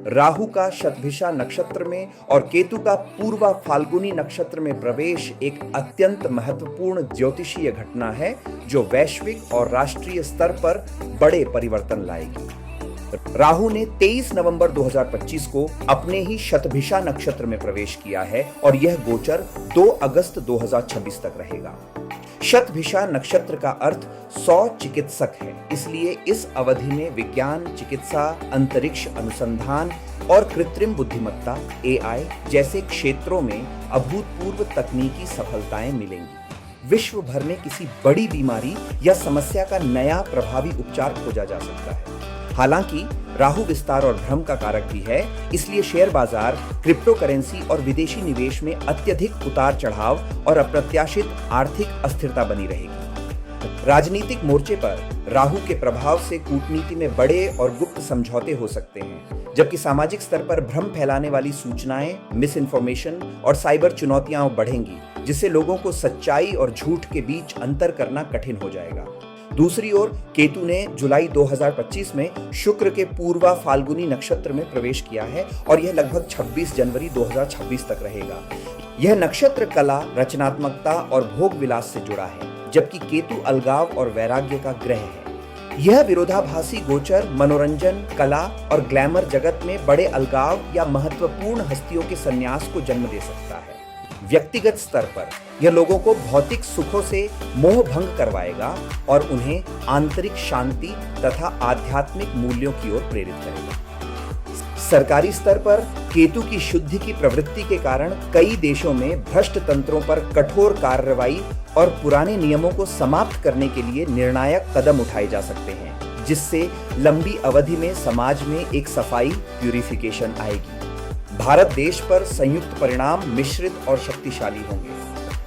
राहु का शतभिषा नक्षत्र में और केतु का पूर्वा फाल्गुनी नक्षत्र में प्रवेश एक अत्यंत महत्वपूर्ण ज्योतिषीय घटना है जो वैश्विक और राष्ट्रीय स्तर पर बड़े परिवर्तन लाएगी। राहु ने 23 नवंबर 2025 को अपने ही शतभिषा नक्षत्र में प्रवेश किया है और यह गोचर 2 अगस्त 2026 तक रहेगा। शतभिषा नक्षत्र का अर्थ 100 चिकित्सक है, इसलिए इस अवधि में विज्ञान, चिकित्सा, अंतरिक्ष अनुसंधान और कृत्रिम बुद्धिमत्ता AI जैसे क्षेत्रों में अभूतपूर्व तकनीकी सफलताएं मिलेंगी। विश्व भर में किसी बड़ी बीमारी या समस्या का नया प्रभावी उपचार खोजा जा सकता है। हालांकि राहु विस्तार और भ्रम का कारक भी है, इसलिए शेयर बाजार, क्रिप्टो करेंसी और विदेशी निवेश में अत्यधिक उतार चढ़ाव और अप्रत्याशित आर्थिक अस्थिरता बनी रहेगी। राजनीतिक मोर्चे पर राहु के प्रभाव से कूटनीति में बड़े और गुप्त समझौते हो सकते हैं, जबकि सामाजिक स्तर पर भ्रम फैलाने वाली सूचनाएं, मिस इन्फॉर्मेशन और साइबर चुनौतियां बढ़ेंगी, जिससे लोगों को सच्चाई और झूठ के बीच अंतर करना कठिन हो जाएगा। दूसरी ओर केतु ने जुलाई 2025 में शुक्र के पूर्वा फाल्गुनी नक्षत्र में प्रवेश किया है और यह लगभग 26 जनवरी 2026 तक रहेगा। यह नक्षत्र कला, रचनात्मकता और भोग विलास से जुड़ा है, जबकि केतु अलगाव और वैराग्य का ग्रह है। यह विरोधाभासी गोचर मनोरंजन, कला और ग्लैमर जगत में बड़े अलगाव या महत्वपूर्ण हस्तियों के संन्यास को जन्म दे सकता है। व्यक्तिगत स्तर पर यह लोगों को भौतिक सुखों से मोह भंग करवाएगा और उन्हें आंतरिक शांति तथा आध्यात्मिक मूल्यों की ओर प्रेरित करेगा। सरकारी स्तर पर केतु की शुद्धि की प्रवृत्ति के कारण कई देशों में भ्रष्ट तंत्रों पर कठोर कार्रवाई और पुराने नियमों को समाप्त करने के लिए निर्णायक कदम उठाए जा सकते हैं, जिससे लंबी अवधि में समाज में एक सफाई प्यूरिफिकेशन आएगी। भारत देश पर संयुक्त परिणाम मिश्रित और शक्तिशाली होंगे।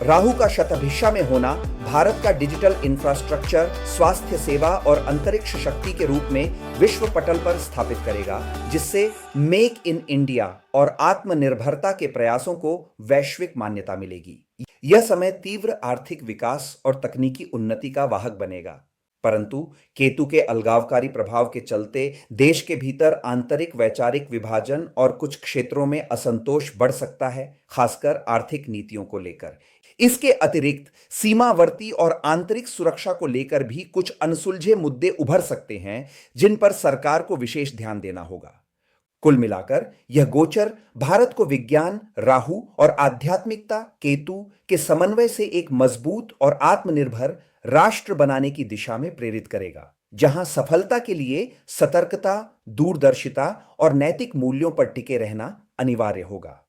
राहु का शतभिषा में होना भारत का डिजिटल इंफ्रास्ट्रक्चर, स्वास्थ्य सेवा और अंतरिक्ष शक्ति के रूप में विश्व पटल पर स्थापित करेगा, जिससे मेक इन इंडिया और आत्मनिर्भरता के प्रयासों को वैश्विक मान्यता मिलेगी। यह समय तीव्र आर्थिक विकास और तकनीकी उन्नति का वाहक बनेगा, परंतु केतु के अलगावकारी प्रभाव के चलते देश के भीतर आंतरिक वैचारिक विभाजन और कुछ क्षेत्रों में असंतोष बढ़ सकता है, खासकर आर्थिक नीतियों को लेकर। इसके अतिरिक्त सीमावर्ती और आंतरिक सुरक्षा को लेकर भी कुछ अनसुलझे मुद्दे उभर सकते हैं, जिन पर सरकार को विशेष ध्यान देना होगा। कुल मिलाकर यह गोचर भारत को विज्ञान, राहु और आध्यात्मिकता केतु के समन्वय से एक मजबूत और आत्मनिर्भर राष्ट्र बनाने की दिशा में प्रेरित करेगा, जहां सफलता के लिए सतर्कता, दूरदर्शिता और नैतिक मूल्यों पर टिके रहना अनिवार्य होगा।